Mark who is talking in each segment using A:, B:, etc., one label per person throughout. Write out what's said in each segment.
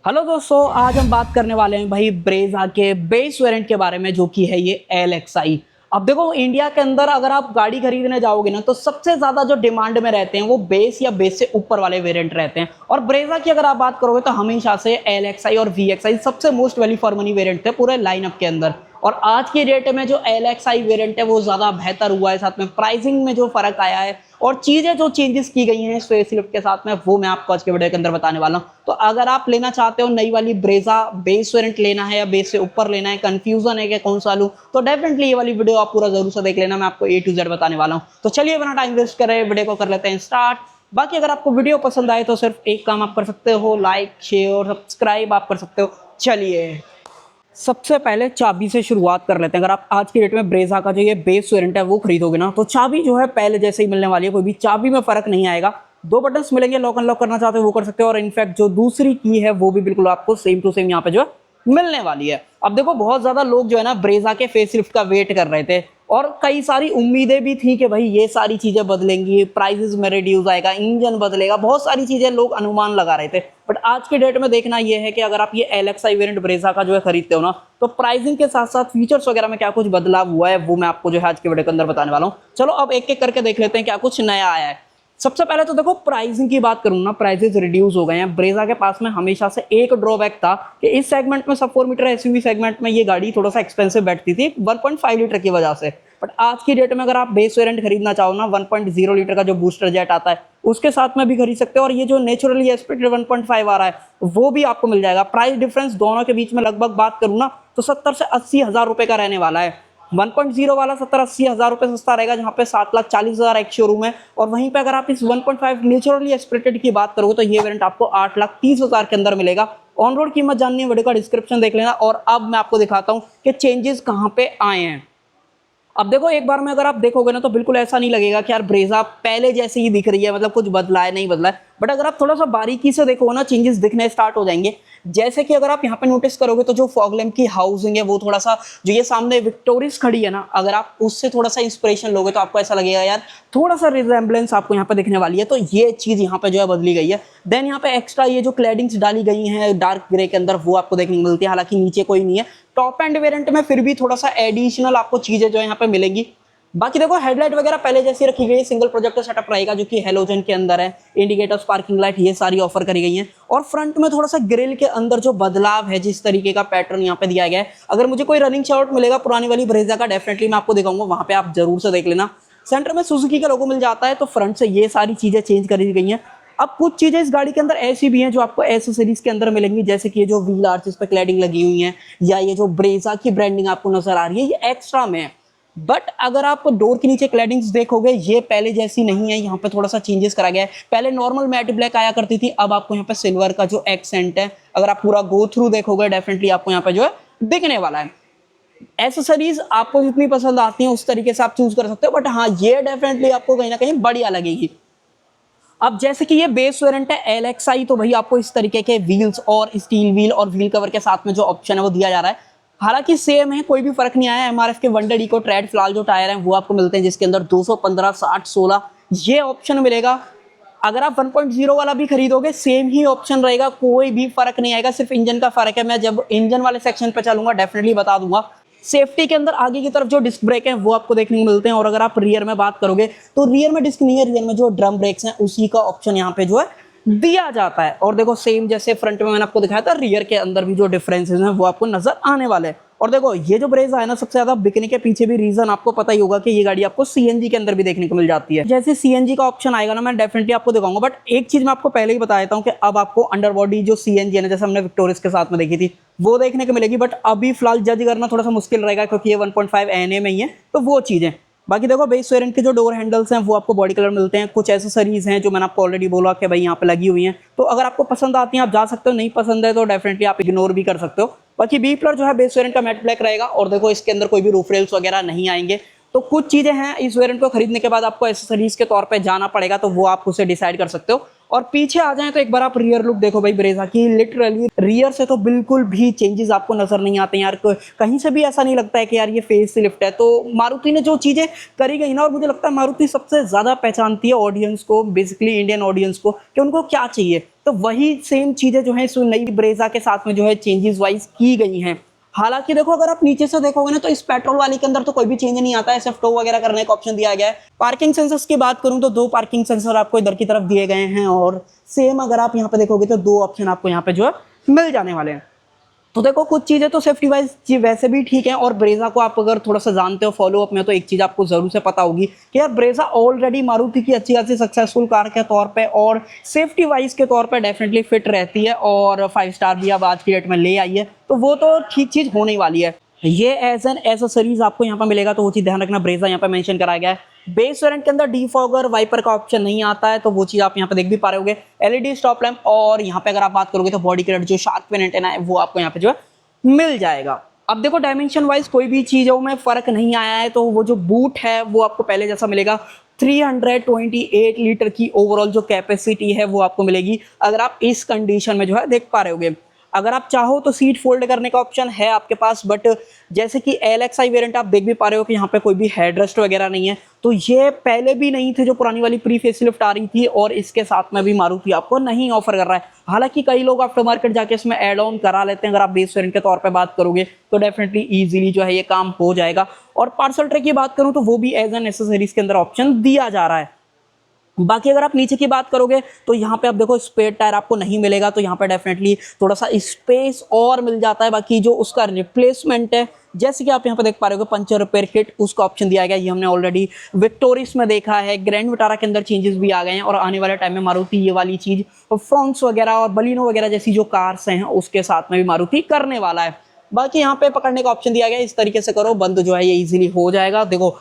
A: Hello दोस्तों, आज हम बात करने वाले हैं भाई ब्रेजा के बेस वेरिएंट के बारे में, जो कि है ये LXi। अब देखो, इंडिया के अंदर अगर आप गाड़ी खरीदने जाओगे ना, तो सबसे ज्यादा जो डिमांड में रहते हैं वो बेस या बेस से ऊपर वाले वेरिएंट रहते हैं। और ब्रेजा की अगर आप बात करोगे तो हमेशा से LXi और VXi सबसे most value for money variant थे पूरे लाइनअप के अंदर। और आज की डेट में जो LXi वेरिएंट है वो ज्यादा बेहतर हुआ है, साथ में प्राइसिंग में जो फर्क आया है और चीजें जो चेंजेस की गई हैं फेसलिफ्ट के साथ में, वो मैं आपको आज के वीडियो के अंदर बताने वाला हूं। तो अगर आप लेना चाहते हो नई वाली ब्रेजा, बेस वेरिएंट लेना है या बेस से ऊपर लेना है, कंफ्यूजन है कि कौन सा लूं, तो डेफिनेटली ये वाली वीडियो आप पूरा जरूर से देख लेना। मैं आपको A to Z बताने वाला हूं। तो चलिए बिना टाइम वेस्ट करे वीडियो को कर लेते हैं स्टार्ट। बाकी अगर आपको वीडियो पसंद आए तो सिर्फ एक काम आप कर सकते हो, लाइक शेयर और सब्सक्राइब आप कर सकते हो। चलिए सबसे पहले चाबी से शुरुआत कर लेते हैं। अगर आप आज की डेट में ब्रेजा का जो ये बेस वेरिएंट है वो खरीदोगे ना, तो चाबी जो है पहले जैसे ही मिलने वाली है, कोई भी चाबी में फर्क नहीं आएगा। दो बटन्स मिलेंगे, लॉक अनलॉक करना चाहते हो वो कर सकते हो, और इनफैक्ट जो दूसरी की है वो भी बिल्कुल आपको सेम टू सेम यहाँ पे जो है मिलने वाली है। अब देखो, बहुत ज्यादा लोग जो है ना ब्रेजा के फेसलिफ्ट का वेट कर रहे थे और कई सारी उम्मीदें भी थी कि भाई ये सारी चीजें बदलेंगी, प्राइसेस में रिड्यूस आएगा, इंजन बदलेगा, बहुत सारी चीजें लोग अनुमान लगा रहे थे। बट आज के डेट में देखना ये है कि अगर आप ये LXi वेरिएंट ब्रेजा का जो है खरीदते हो ना, तो प्राइसिंग के साथ साथ फीचर्स वगैरह में क्या कुछ बदलाव हुआ है वो मैं आपको जो है आज के वीडियो के अंदर बताने वाला हूँ। चलो अब एक एक करके देख लेते हैं क्या कुछ नया आया है। सबसे पहले तो देखो, प्राइसिंग की बात करूँ ना, प्राइसेस रिड्यूस हो गए हैं। ब्रेजा के पास में हमेशा से एक ड्रॉबैक था कि इस सेगमेंट में, सब 4 मीटर SUV सेगमेंट में, ये गाड़ी थोड़ा सा एक्सपेंसिव बैठती थी 1.5 लीटर की वजह से। बट आज की डेट में अगर आप बेस वेरिएंट खरीदना चाहो ना, 1.0 लीटर का जो बूस्टर जेट आता है उसके साथ में भी खरीद सकते हो, और ये जो नेचुरली एस्पिरेटेड 1.5 आ रहा है वो भी आपको मिल जाएगा। प्राइस डिफरेंस दोनों के बीच में लगभग बात करूँ ना, तो 70 से 80 हजार रुपए का रहने वाला है। 1.0 वाला 70-80 हजार रुपए सस्ता रहेगा, जहां पे 7,40,000 एक शोरूम है। और वहीं पे अगर आप इस 1.5 नेचुरली एस्पिरेटेड की बात करोगे तो ये वेरिएंट आपको 8,30,000 के अंदर मिलेगा। ऑन रोड कीमत जाननी है, वीडियो का डिस्क्रिप्शन देख लेना। और अब मैं आपको दिखाता हूं कि चेंजेस कहां पे आए हैं। अब देखो, एक बार में अगर आप देखोगे ना, तो बिल्कुल ऐसा नहीं लगेगा कि यार ब्रेजा पहले जैसी ही दिख रही है, मतलब कुछ बदला है, नहीं बदला है। बट अगर आप थोड़ा सा बारीकी से देखोगे ना, चेंजेस दिखने स्टार्ट हो जाएंगे। जैसे कि अगर आप यहाँ पे नोटिस करोगे तो जो फॉग लैम्प की हाउसिंग है वो थोड़ा सा, जो ये सामने विक्टोरिस खड़ी है ना, अगर आप उससे थोड़ा सा इंस्पिरेशन लोगे तो आपको ऐसा लगेगा यार थोड़ा सा रिजेंबलेंस आपको यहाँ पे दिखने वाली है। तो ये चीज यहाँ पे जो है बदली गई है। देन यहाँ पे एक्स्ट्रा ये जो क्लैडिंग्स डाली गई हैं डार्क ग्रे के अंदर, वो आपको देखने को मिलती है। हालांकि नीचे कोई नहीं है, टॉप एंड वेरिएंट में फिर भी थोड़ा सा एडिशनल आपको चीजें जो यहाँ पे मिलेंगी। बाकी देखो, हेडलाइट वगैरह पहले जैसी रखी गई है, सिंगल प्रोजेक्टर सेटअप रहेगा जो कि हेलोजन के अंदर है। इंडिकेटर्स, पार्किंग लाइट, ये सारी ऑफर करी गई हैं। और फ्रंट में थोड़ा सा ग्रिल के अंदर जो बदलाव है, जिस तरीके का पैटर्न यहाँ पे दिया गया है, अगर मुझे कोई रनिंग शॉट मिलेगा पुरानी वाली ब्रेजा का, डेफिनेटली मैं आपको दिखाऊंगा, वहां पे आप जरूर से देख लेना। सेंटर में सुजुकी का लोगो मिल जाता है, तो फ्रंट से ये सारी चीजें चेंज करी गई हैं। अब कुछ चीजें इस गाड़ी के अंदर ऐसी भी हैं जो आपको एसेसरीज के अंदर मिलेंगी, जैसे कि ये जो व्हील आर्चेस पे क्लैडिंग लगी हुई है, या ये जो ब्रेजा की ब्रांडिंग आपको नजर आ रही है, ये एक्स्ट्रा में है। बट अगर आप डोर के नीचे क्लैडिंग्स देखोगे, ये पहले जैसी नहीं है। यहाँ पे थोड़ा सा चेंजेस करा गया है। पहले नॉर्मल मैट ब्लैक आया करती थी, अब आपको यहाँ पे सिल्वर का जो एक्सेंट है, अगर आप पूरा गो थ्रू देखोगे, डेफिनेटली आपको यहाँ पे जो है दिखने वाला है। एसेसरीज आपको जितनी पसंद आती है उस तरीके से आप चूज कर सकते हो, बट हाँ, ये डेफिनेटली आपको कहीं ना कहीं बढ़िया लगेगी। अब जैसे कि ये बेस वेरिएंट है LXi, तो भाई आपको इस तरीके के व्हील्स और स्टील व्हील और व्हील कवर के साथ में जो ऑप्शन है वो दिया जा रहा है। हालांकि सेम है, कोई भी फर्क नहीं आया। MRF के वंडर इको ट्रेड फिलहाल जो टायर हैं वो आपको मिलते हैं, जिसके अंदर 215, 60, 16 ये ऑप्शन मिलेगा। अगर आप 1.0 वाला भी खरीदोगे सेम ही ऑप्शन रहेगा, कोई भी फर्क नहीं आएगा, सिर्फ इंजन का फर्क है। मैं जब इंजन वाले सेक्शन पे चलूंगा डेफिनेटली बता दूंगा। सेफ्टी के अंदर आगे की तरफ जो डिस्क ब्रेक हैं वो आपको देखने को मिलते हैं। और अगर आप रियर में बात करोगे तो रियर में डिस्क नहीं है, रियर में जो ड्रम ब्रेक्स हैं उसी का ऑप्शन यहाँ पे जो है दिया जाता है। और देखो, सेम जैसे फ्रंट में मैंने आपको दिखाया था, रियर के अंदर भी जो डिफरेंसेस हैं वो आपको नजर आने वाले हैं। और देखो, ये जो ब्रेजा है ना, सबसे ज्यादा बिकने के पीछे भी रीजन आपको पता ही होगा कि ये गाड़ी आपको CNG के अंदर भी देखने को मिल जाती है। जैसे CNG का ऑप्शन आएगा ना, मैं डेफिनेटली आपको दिखाऊंगा। बट एक चीज मैं आपको पहले ही बता देता हूँ कि अब आपको अंडर बॉडी जो CNG है ना, जैसे हमने विक्टोरियस के साथ में देखी थी, वो देखने को मिलेगी। बट अभी फिलहाल जज करना थोड़ा सा मुश्किल रहेगा, क्योंकि ये 1.5 NA में ही है, तो वो चीजें। बाकी देखो, बेस वेरिएंट के जो डोर हैंडल्स हैं वो आपको बॉडी कलर मिलते हैं। कुछ एसेसरीज हैं जो मैंने आपको ऑलरेडी बोला कि भाई यहाँ पे लगी हुई हैं, तो अगर आपको पसंद आती हैं आप जा सकते हो, नहीं पसंद है तो डेफिनेटली आप इग्नोर भी कर सकते हो। बाकी बी प्लर जो है बेस वेरिएंट का मैट ब्लैक रहेगा। और देखो, इसके अंदर कोई भी रूफ रेल्स वगैरह नहीं आएंगे। तो कुछ चीजें हैं इस वेरिएंट को खरीदने के बाद आपको एसेसरीज के तौर पे जाना पड़ेगा, तो वो आप उसे डिसाइड कर सकते हो। और पीछे आ जाएं तो एक बार आप रियर लुक देखो भाई ब्रेजा की, लिटरली रियर से तो बिल्कुल भी चेंजेस आपको नजर नहीं आते हैं यार। कहीं से भी ऐसा नहीं लगता है कि यार ये फेस लिफ्ट है। तो मारुति ने जो चीजें करी गई ना, और मुझे लगता है मारुति सबसे ज्यादा पहचानती है ऑडियंस को, बेसिकली इंडियन ऑडियंस को, कि उनको क्या चाहिए। तो वही सेम चीजें जो है इस नई ब्रेजा के साथ में जो है चेंजेस वाइज की गई हैं। हालांकि देखो अगर आप नीचे से देखोगे ना तो इस पेट्रोल वाली के अंदर तो कोई भी चेंज नहीं आता है, सिर्फ टो वगैरह करने का ऑप्शन दिया गया है। पार्किंग सेंसर्स की बात करूं तो 2 पार्किंग सेंसर आपको इधर की तरफ दिए गए हैं, और सेम अगर आप यहाँ पे देखोगे तो 2 ऑप्शन आपको यहाँ पे जो है मिल जाने वाले हैं। तो देखो कुछ चीज़ें तो सेफ्टी वाइज वैसे भी ठीक है, और ब्रेजा को आप अगर थोड़ा सा जानते हो फॉलो अप में तो एक चीज़ आपको ज़रूर से पता होगी कि यार ब्रेजा ऑलरेडी मारुति की अच्छी खासी सक्सेसफुल कार के तौर पे और सेफ्टी वाइज के तौर पे डेफिनेटली फिट रहती है, और 5 स्टार भी अब आज की डेट में ले आई है, तो वो तो ठीक चीज़ होने वाली है। ये एज एन एसेसरीज आपको यहाँ पर मिलेगा, तो वो चीज़ ध्यान रखना, ब्रेजा यहाँ पर मेंशन कराया गया है। बेस वेरिएंट के अंदर डीफॉगर वाइपर का ऑप्शन नहीं आता है, तो वो चीज़ आप यहाँ पे देख भी पा रहे होगे। एलईडी स्टॉप लैंप, और यहाँ पे अगर आप बात करोगे तो बॉडी किट जो शार्क फिन एंटेना है वो आपको यहाँ पे जो है मिल जाएगा। अब देखो डायमेंशन वाइज कोई भी चीज़ों में फ़र्क नहीं आया है, तो वो जो बूट है वो आपको पहले जैसा मिलेगा। 328 लीटर की ओवरऑल जो कैपेसिटी है वो आपको मिलेगी, अगर आप इस कंडीशन में जो है देख पा रहे होगे। अगर आप चाहो तो सीट फोल्ड करने का ऑप्शन है आपके पास, बट जैसे कि LXI वेरिएंट आप देख भी पा रहे हो कि यहाँ पे कोई भी हेडरेस्ट वगैरह नहीं है, तो ये पहले भी नहीं थे जो पुरानी वाली प्री फेसलिफ्ट आ रही थी, और इसके साथ में भी मारुति आपको नहीं ऑफर कर रहा है। हालांकि कई लोग आफ्टर मार्केट जाके इसमें एड ऑन करा लेते हैं, अगर आप बेस वेरिएंट के तौर पर बात करोगे तो डेफिनेटली ईजिली जो है ये काम हो जाएगा। और पार्सल ट्रे की बात करूँ तो वो भी एज एन एसेसरीज के अंदर ऑप्शन दिया जा रहा है। बाकी अगर आप नीचे की बात करोगे तो यहाँ पे आप देखो स्पेयर टायर आपको नहीं मिलेगा, तो यहाँ पे डेफिनेटली थोड़ा सा स्पेस और मिल जाता है। बाकी जो उसका रिप्लेसमेंट है, जैसे कि आप यहाँ पे देख पा रहे हो पंचर रिपेयर किट, उसका ऑप्शन दिया गया। ये हमने ऑलरेडी विक्टोरिस में देखा है, ग्रैंड विटारा के अंदर चेंजेस भी आ गए हैं, और आने वाले टाइम में मारुति ये वाली चीज़ फ्रॉन्क्स वगैरह और बलिनो वगैरह जैसी जो कार्स हैं उसके साथ में भी मारुति करने वाला है। बाकी यहाँ पे पकड़ने का ऑप्शन दिया गया, इस तरीके से करो, बंद जो है ये ईजिली हो जाएगा। देखो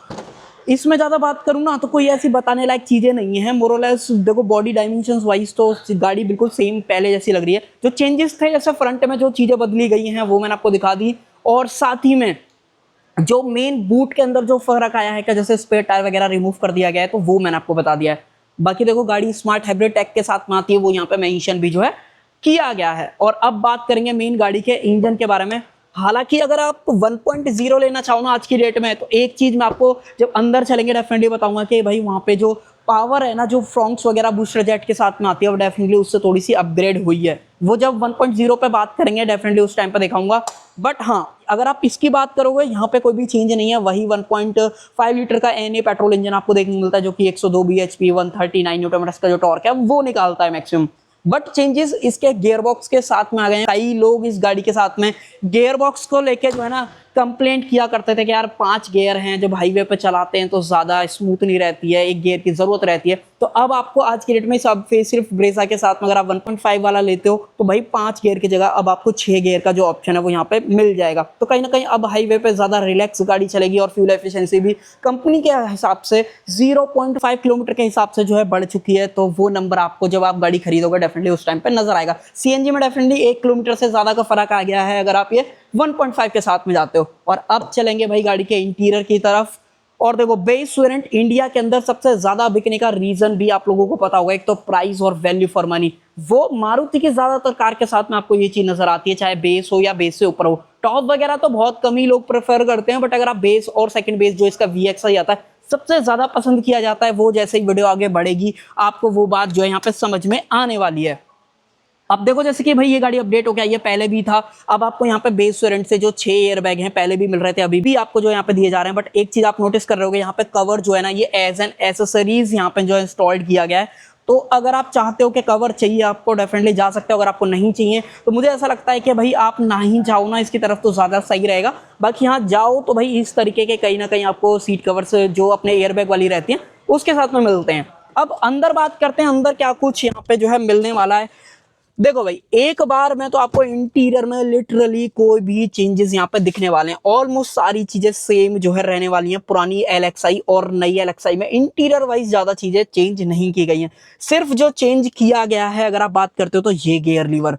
A: इसमें ज़्यादा बात करूँ ना तो कोई ऐसी बताने लायक चीज़ें नहीं है, मोरलेस देखो बॉडी डायमेंशंस वाइज तो गाड़ी बिल्कुल सेम पहले जैसी लग रही है। जो चेंजेस थे जैसे फ्रंट में जो चीज़ें बदली गई हैं वो मैंने आपको दिखा दी, और साथ ही में जो मेन बूट के अंदर जो फर्क आया है, क्या जैसे स्पेयर टायर वगैरह रिमूव कर दिया गया है, तो वो मैंने आपको बता दिया है। बाकी देखो गाड़ी स्मार्ट हाइब्रिड टेक के साथ में आती है, वो यहाँ पे मेंशन भी जो है किया गया है। और अब बात करेंगे मेन गाड़ी के इंजन के बारे में। हालांकि अगर आप 1.0 लेना चाहो ना आज की डेट में, तो एक चीज़ मैं आपको जब अंदर चलेंगे डेफिनेटली बताऊंगा कि भाई वहाँ पे जो पावर है ना, जो फ्रॉन्क्स वगैरह बूस्टर जेट के साथ में आती है, वो डेफिनेटली उससे थोड़ी सी अपग्रेड हुई है। वो जब 1.0 पे बात करेंगे डेफिनेटली उस टाइम पे दिखाऊंगा। बट हाँ, अगर आप इसकी बात करोगे यहाँ पे कोई भी चेंज नहीं है, वही 1.5 लीटर का NA पेट्रोल इंजन आपको देखने को मिलता है, जो कि 102 bhp 139 न्यूटन का जो टॉर्क है वो निकालता है मैक्सिमम। बट चेंजेस इसके गियरबॉक्स के साथ में आ गए हैं। कई लोग इस गाड़ी के साथ में गियरबॉक्स को लेके जो है ना कंप्लेंट किया करते थे कि यार 5 गियर हैं, जब हाईवे पे चलाते हैं तो ज़्यादा स्मूथ नहीं रहती है, एक गियर की ज़रूरत रहती है। तो अब आपको आज की डेट में सब सिर्फ ब्रेजा के साथ में अगर आप 1.5 वाला लेते हो तो भाई 5 गियर की जगह अब आपको 6 गियर का जो ऑप्शन है वो यहाँ पे मिल जाएगा। तो कहीं ना कहीं अब हाईवे पे ज़्यादा रिलैक्स गाड़ी चलेगी, और फ्यूल एफिशिएंसी भी कंपनी के हिसाब से 0.5 किलोमीटर के हिसाब से जो है बढ़ चुकी है। तो वो नंबर आपको जब आप गाड़ी खरीदोगे डेफिनेटली उस टाइम पे नजर आएगा। CNG में डेफिनेटली 1 किलोमीटर से ज़्यादा का फर्क आ गया है अगर आप ये 1.5 के साथ में जाते हो। और अब चलेंगे भाई गाड़ी के इंटीरियर की तरफ। और देखो बेस वेरिएंट इंडिया के अंदर सबसे ज्यादा बिकने का रीजन भी आप लोगों को पता होगा, एक तो प्राइस और वैल्यू फॉर मनी। वो मारुति की ज्यादातर कार के साथ में आपको ये चीज नजर आती है, चाहे बेस हो या बेस से ऊपर हो। टॉप वगैरह तो बहुत कम ही लोग प्रेफर करते हैं, बट अगर आप बेस और सेकंड बेस जो इसका VXI आता है सबसे ज्यादा पसंद किया जाता है। वो जैसे ही वीडियो आगे बढ़ेगी आपको वो बात जो है यहाँ पे समझ में आने वाली है। अब देखो जैसे कि भाई ये गाड़ी अपडेट हो गया, ये पहले भी था। अब आपको यहाँ पे बेस वेरिएंट से जो 6 एयर बैग हैं पहले भी मिल रहे थे, अभी भी आपको जो यहाँ पे दिए जा रहे हैं। बट एक चीज आप नोटिस कर रहे होगे, यहाँ पे कवर जो है ना ये एज एन एसेसरीज यहाँ पे जो इंस्टॉल्ड किया गया है। तो अगर आप चाहते हो कि कवर चाहिए आपको डेफिनेटली जा सकते हो, अगर आपको नहीं चाहिए तो मुझे ऐसा लगता है कि भाई आप ना ही जाओ ना इसकी तरफ तो ज़्यादा सही रहेगा। बाकी यहाँ जाओ तो भाई इस तरीके के कहीं ना कहीं आपको सीट कवर्स जो अपने एयरबैग वाली रहती हैं उसके साथ में मिलते हैं। अब अंदर बात करते हैं, अंदर क्या कुछ यहाँ पे जो है मिलने वाला है। देखो भाई एक बार में तो आपको इंटीरियर में लिटरली कोई भी चेंजेस यहाँ पे दिखने वाले हैं। ऑलमोस्ट सारी चीजें सेम जो है रहने वाली हैं। पुरानी LXI और नई LXI में इंटीरियर वाइज ज्यादा चीजें चेंज नहीं की गई हैं। सिर्फ जो चेंज किया गया है अगर आप बात करते हो तो ये गियर लीवर।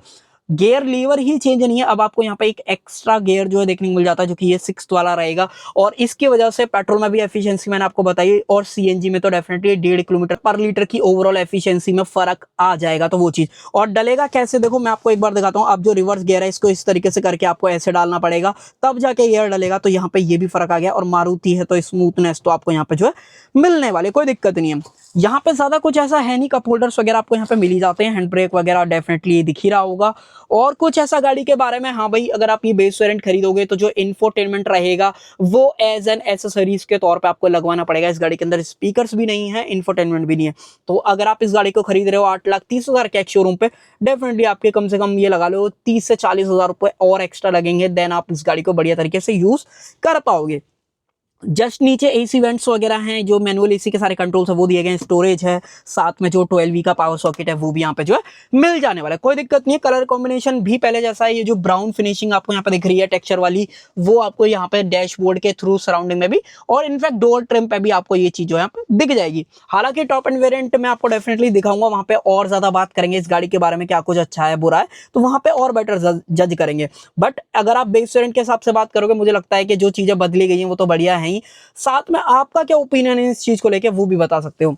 A: गियर लीवर ही चेंज नहीं है, अब आपको यहाँ पे एक एक्स्ट्रा गियर जो है देखने को मिल जाता है, जो कि ये 6th वाला रहेगा। और इसकी वजह से पेट्रोल में भी एफिशिएंसी मैंने आपको बताई, और सीएनजी में तो डेफिनेटली 1.5 किलोमीटर पर लीटर की ओवरऑल एफिशिएंसी में फर्क आ जाएगा। तो वो चीज, और डलेगा कैसे, देखो मैं आपको एक बार दिखाता हूँ। अब जो रिवर्स गियर है इसको इस तरीके से करके आपको ऐसे डालना पड़ेगा, तब जाके गियर डलेगा। तो यहाँ पे ये भी फर्क आ गया। और मारुति है तो स्मूथनेस तो आपको यहाँ पे जो है मिलने वाली, कोई दिक्कत नहीं है। यहाँ पे ज्यादा कुछ ऐसा है नहीं, कप होल्डर्स वगैरह आपको यहाँ पे मिल ही जाते हैं, हैंड ब्रेक वगैरह डेफिनेटली दिख ही रहा होगा। और कुछ ऐसा गाड़ी के बारे में, हाँ भाई अगर आप ये बेस वेरिएंट खरीदोगे तो जो इंफोटेनमेंट रहेगा वो एज एन एसेसरीज के तौर पे आपको लगवाना पड़ेगा। इस गाड़ी के अंदर स्पीकर्स भी नहीं है, इंफोटेनमेंट भी नहीं है। तो अगर आप इस गाड़ी को खरीद रहे हो 8,30,000 के एक शोरूम पे, डेफिनेटली आपके कम से कम ये लगा लो 30 से 40,000 रुपए और एक्स्ट्रा लगेंगे, देन आप इस गाड़ी को बढ़िया तरीके से यूज कर पाओगे। जस्ट नीचे एसी वेंट्स वगैरह हैं, जो मैनुअल एसी के सारे कंट्रोल्स है वो दिए गए हैं, स्टोरेज है, साथ में जो 12V का पावर सॉकेट है वो भी यहाँ पे जो है मिल जाने वाला है, कोई दिक्कत नहीं है। कलर कॉम्बिनेशन भी पहले जैसा है, ये जो ब्राउन फिनिशिंग आपको यहाँ पे दिख रही है टेक्सचर वाली, वो आपको यहाँ पे डैशबोर्ड के थ्रू सराउंडिंग में भी, और इनफैक्ट डोर ट्रिम पे भी आपको ये चीज जो यहाँ पे दिख जाएगी। हालांकि टॉप एंड वेरिएंट में आपको डेफिनेटली दिखाऊंगा, वहां पे और ज्यादा बात करेंगे इस गाड़ी के बारे में, क्या कुछ अच्छा है बुरा है, तो वहां पे और बेटर जज करेंगे। बट अगर आप बेस वेरिएंट के हिसाब से बात करोगे, मुझे लगता है कि जो चीजें बदली गई हैं वो तो बढ़िया है ही, साथ में आपका क्या ओपिनियन है इस चीज को लेके वो भी बता सकते हो।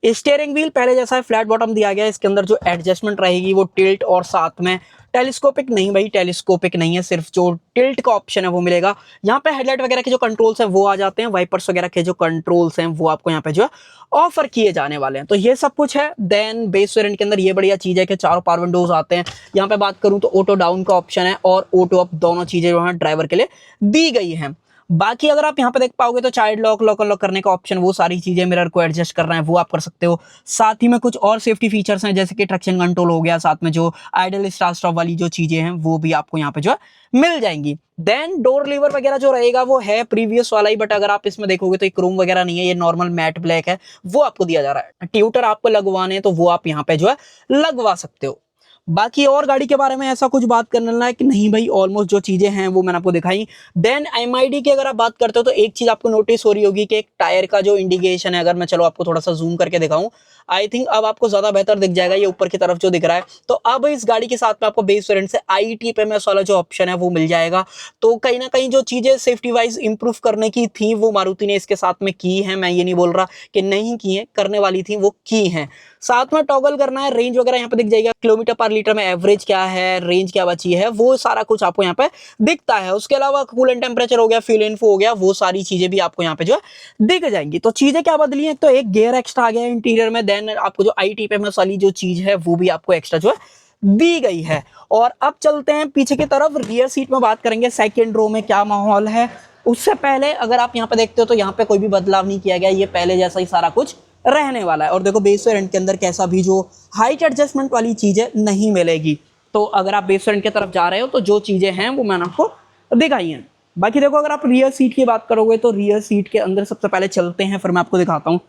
A: स्टीयरिंग व्हील पहले जैसा है, फ्लैट बॉटम दिया गया है। इसके अंदर जो एडजस्टमेंट रहेगी वो टिल्ट और साथ में टेलीस्कोपिक नहीं, भाई टेलीस्कोपिक नहीं है, सिर्फ जो टिल्ट का ऑप्शन है वो मिलेगा। यहाँ पे हेडलाइट वगैरह के जो कंट्रोल्स हैं वो आ जाते हैं, वाइपर्स वगैरह के जो कंट्रोल्स हैं वो आपको यहाँ पे जो है ऑफर किए जाने वाले हैं। तो ये सब कुछ है। देन बेस वेरिएंट के अंदर ये बढ़िया चीज है कि चारों पावर विंडोज आते हैं। यहाँ पे बात करूं तो ऑटो डाउन का ऑप्शन है और ऑटो अप, दोनों चीजें जो है ड्राइवर के लिए दी गई हैं। बाकी अगर आप यहाँ पे देख पाओगे तो चाइल्ड लॉक, लॉक अनलॉक करने का ऑप्शन, वो सारी चीजें, मिरर को एडजस्ट करना है वो आप कर सकते हो। साथ ही में कुछ और सेफ्टी फीचर्स हैं, जैसे कि ट्रैक्शन कंट्रोल हो गया, साथ में जो आइडल स्टार्ट स्टॉप वाली जो चीजें हैं वो भी आपको यहाँ पे जो है मिल जाएंगी। देन डोर लीवर वगैरह जो रहेगा वो है प्रीवियस वाला ही, बट अगर आप इसमें देखोगे तो क्रोम वगैरह नहीं है, ये नॉर्मल मैट ब्लैक है, वो आपको दिया जा रहा है। ट्यूटर आपको लगवाने तो वो आप यहाँ पे जो है लगवा सकते हो। बाकी और गाड़ी के बारे में ऐसा कुछ बात करने लायक नहीं भाई, ऑलमोस्ट जो चीजें हैं वो मैंने आपको दिखाई। देन एमआईडी की अगर आप बात करते हो तो एक चीज आपको नोटिस हो रही होगी कि एक टायर का जो इंडिकेशन है, अगर मैं चलो आपको थोड़ा सा जूम करके दिखाऊं, आई थिंक अब आपको ज्यादा बेहतर दिख जाएगा, ये ऊपर की तरफ जो दिख रहा है। तो अब इस गाड़ी के साथ में आपको बेस वेरिएंट से ITPMS वाला जो ऑप्शन है वो मिल जाएगा। तो कहीं ना कहीं जो चीजें सेफ्टी वाइज इंप्रूव करने की थी वो मारुति ने इसके साथ में की है, मैं ये नहीं बोल रहा कि नहीं की है, करने वाली थी वो की है। साथ में टॉगल करना है, रेंज वगैरह यहाँ पे दिख जाएगा, किलोमीटर पर लीटर में एवरेज क्या है, रेंज क्या बची है, वो सारा कुछ आपको यहाँ पे दिखता है। उसके अलावा कूलेंट टेम्परेचर हो गया, फ्यूल इन्फो हो गया, वो सारी चीजें भी आपको यहाँ पे जो है दिख जाएंगी। तो चीजें क्या बदली है, तो एक गियर एक्स्ट्रा आ गया है इंटीरियर में, देन आपको जो ITPMS वाली जो चीज है वो भी आपको एक्स्ट्रा जो है दी गई है। और अब चलते हैं पीछे की तरफ, रियर सीट में बात करेंगे सेकंड रो में क्या माहौल है। उससे पहले अगर आप यहाँ पे देखते हो तो यहाँ पे कोई भी बदलाव नहीं किया गया, ये पहले जैसा ही सारा कुछ रहने वाला है। और देखो बेस वेरिएंट के अंदर कैसा भी जो हाइट एडजस्टमेंट वाली चीजें नहीं मिलेगी। तो अगर आप बेस वेरिएंट की तरफ जा रहे हो तो जो चीजें हैं वो मैंने आपको दिखाई हैं। बाकी देखो अगर आप रियर सीट की बात करोगे तो रियर सीट के अंदर सबसे पहले चलते हैं, फिर मैं आपको दिखाता हूँ।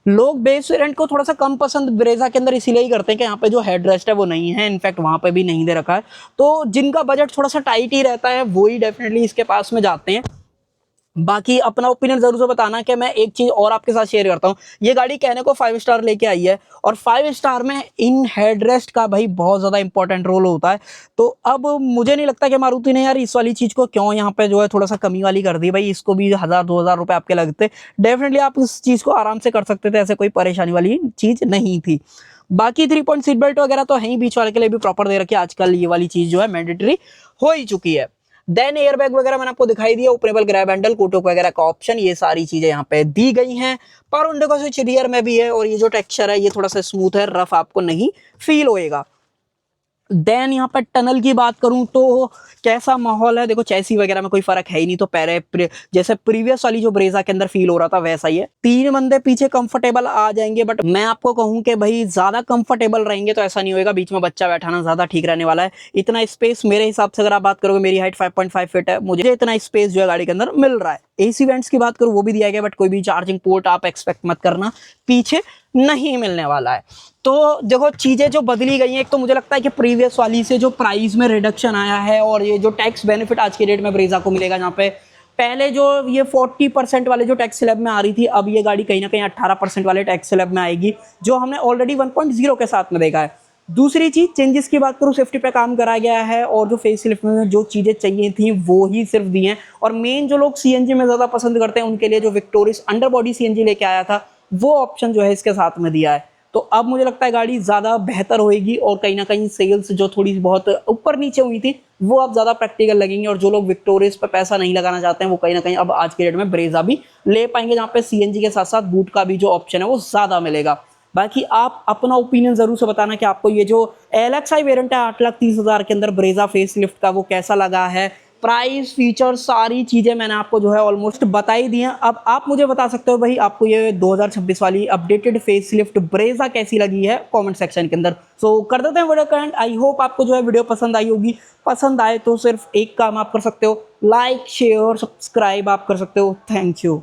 A: लोग बेस वेरिएंट को थोड़ा सा कम पसंद ब्रेजा के अंदर इसीलिए ही करते हैं कि यहाँ पे जो हेडरेस्ट है वो नहीं है, इनफैक्ट वहां पे भी नहीं दे रखा है। तो जिनका बजट थोड़ा सा टाइट ही रहता है वो ही डेफिनेटली इसके पास में जाते हैं। बाकी अपना ओपिनियन जरूर से बताना। कि मैं एक चीज और आपके साथ शेयर करता हूँ, ये गाड़ी कहने को 5 स्टार लेके आई है, और 5 स्टार में इन हेडरेस्ट का भाई बहुत ज्यादा इंपॉर्टेंट रोल होता है। तो अब मुझे नहीं लगता कि मारुति ने यार इस वाली चीज को क्यों यहाँ पे जो है थोड़ा सा कमी वाली कर दी, भाई इसको भी 1000-2000 रुपए आपके लगते, डेफिनेटली आप इस चीज को आराम से कर सकते थे, ऐसे कोई परेशानी वाली चीज नहीं थी। बाकी 3 पॉइंट सीट बेल्ट वगैरह तो है ही, बीच वाले के लिए भी प्रॉपर दे रखी है, आजकल ये वाली चीज जो है मैंडेटरी हो ही चुकी है। देन एयरबैग वगैरह मैंने आपको दिखाई दिया, ओपनेबल ग्रैब हैंडल, कोटो वगैरह का ऑप्शन, ये सारी चीजें यहाँ पे दी गई हैं। पावर विंडो का स्विच रियर में भी है, और ये जो टेक्सचर है ये थोड़ा सा स्मूथ है, रफ आपको नहीं फील होएगा। देन यहाँ पर टनल की बात करूं तो कैसा माहौल है, देखो चैसी वगैरह में कोई फर्क है ही नहीं, तो पहले जैसे प्रीवियस वाली जो ब्रेजा के अंदर फील हो रहा था वैसा ही है। 3 बंदे पीछे कंफर्टेबल आ जाएंगे, बट मैं आपको कहूं कि भाई ज्यादा कंफर्टेबल रहेंगे तो ऐसा नहीं होगा, बीच में बच्चा बैठाना ज्यादा ठीक रहने वाला है। इतना स्पेस मेरे हिसाब से अगर आप बात करोगे, मेरी हाइट 5.5 फीट है, मुझे इतना स्पेस जो है गाड़ी के अंदर मिल रहा है। AC वेंट्स की बात करूं वो भी दिया गया, बट कोई भी चार्जिंग पोर्ट आप एक्सपेक्ट मत करना, पीछे नहीं मिलने वाला है। तो देखो चीजें जो बदली गई हैं, एक तो मुझे लगता है कि प्रीवियस वाली से जो प्राइस में रिडक्शन आया है, और ये जो टैक्स बेनिफिट आज के डेट में ब्रेजा को मिलेगा, जहाँ पे पहले जो ये 40% वाले जो टैक्स स्लैब में आ रही थी, अब ये गाड़ी कहीं ना कहीं 18% वाले टैक्स स्लैब में आएगी, जो हमने ऑलरेडी 1.0 के साथ में देखा है। दूसरी चीज़ चेंजेस की बात करूँ, सेफ्टी पे काम करा गया है और जो फेसलिफ्ट में जो चीज़ें चाहिए थी वो ही सिर्फ दी हैं। और मेन जो लोग सीएनजी में ज़्यादा पसंद करते हैं उनके लिए जो विक्टोरिस अंडर बॉडी सीएनजी लेके आया था वो ऑप्शन जो है इसके साथ में दिया है। तो अब मुझे लगता है गाड़ी ज़्यादा बेहतर होएगी और कहीं न कहीं सेल्स जो थोड़ी बहुत ऊपर-नीचे हुई थी, वो अब ज़्यादा प्रैक्टिकल लगेंगी और जो लोग विक्टोरियस पे पैसा नहीं लगाना चाहते हैं, वो कहीं न कहीं अब आज के डेट में ब्रेज़ा भी ले पाएँगे, जहाँ पे सीएनजी के साथ-साथ बूट का भी जो ऑप्शन है, वो ज़्यादा मिलेगा। बाकी आप अपना ओपिनियन ज़रूर से बताना कि आपको ये जो एलएक्सआई वेरिएंट है 8,30,000 के अंदर ब्रेज़ा फेसलिफ्ट का, वो कैसा लगा है? प्राइस, फीचर्स, सारी चीज़ें मैंने आपको जो है ऑलमोस्ट बता ही दी हैं। अब आप मुझे बता सकते हो भाई आपको ये 2026 वाली अपडेटेड फेसलिफ्ट ब्रेज़ा कैसी लगी है कमेंट सेक्शन के अंदर। सो कर देते हैं वीडियो का एंड। आई होप आपको जो है वीडियो पसंद आई होगी। पसंद आए तो सिर्फ एक काम आप कर सकते हो, लाइक, शेयर, सब्सक्राइब आप कर सकते हो। Thank you.